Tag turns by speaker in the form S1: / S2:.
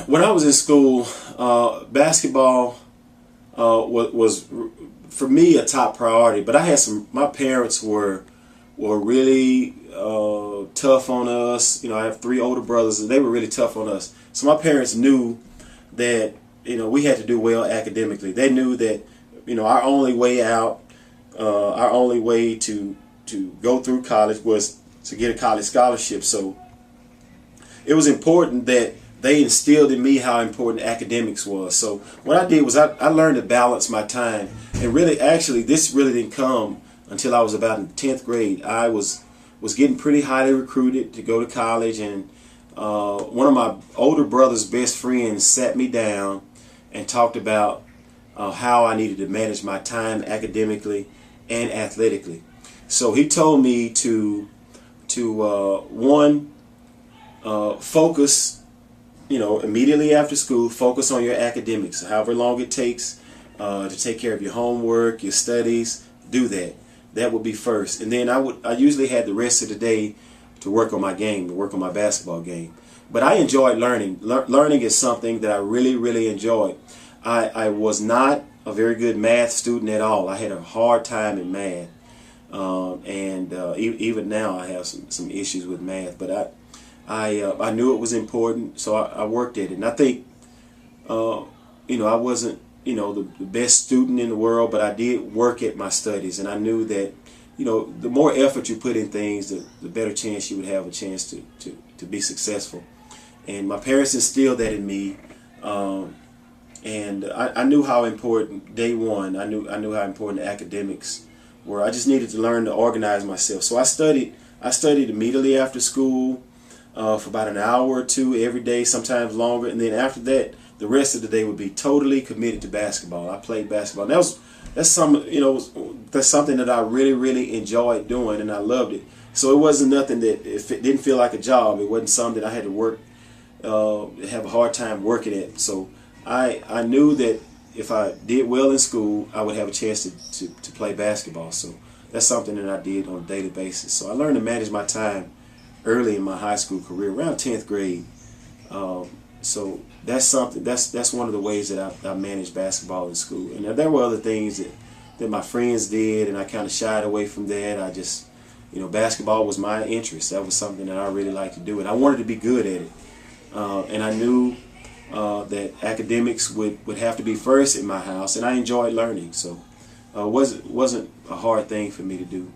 S1: When I was in school, basketball was for me a top priority. But I had my parents were really tough on us. You know, I have three older brothers, and they were really tough on us. So my parents knew that, you know, we had to do well academically. They knew that, you know, our only way out, our only way to go through college was to get a college scholarship. So it was important that they instilled in me how important academics was. So what I did was I learned to balance my time. And really, actually, this really didn't come until I was about in 10th grade. I was getting pretty highly recruited to go to college, and one of my older brother's best friends sat me down and talked about how I needed to manage my time academically and athletically. So he told me to focus, you know, immediately after school, focus on your academics. However long it takes to take care of your homework, your studies, do that. That would be first. And then I usually had the rest of the day to work on my game, to work on my basketball game. But I enjoyed learning. Learning is something that I really, really enjoyed. I was not a very good math student at all. I had a hard time in math. Even now I have some issues with math. But I knew it was important, so I worked at it. And I think, you know, I wasn't, you know, the best student in the world, but I did work at my studies, and I knew that, you know, the more effort you put in things, the better chance you would have a chance to be successful. And my parents instilled that in me, and I knew how important day one. I knew how important academics were. I just needed to learn to organize myself. So I studied immediately after school for about an hour or two every day, sometimes longer, and then after that, the rest of the day would be totally committed to basketball. I played basketball. That's something that I really, really enjoyed doing, and I loved it. So it wasn't nothing that, if it didn't feel like a job, it wasn't something that I had to work, have a hard time working at. So I knew that if I did well in school, I would have a chance to play basketball. So that's something that I did on a daily basis. So I learned to manage my time early in my high school career, around 10th grade. So that's something. That's one of the ways that I managed basketball in school. And there were other things that my friends did, and I kind of shied away from that. I just, you know, basketball was my interest. That was something that I really liked to do, and I wanted to be good at it. And I knew that academics would have to be first in my house, and I enjoyed learning. So it wasn't a hard thing for me to do.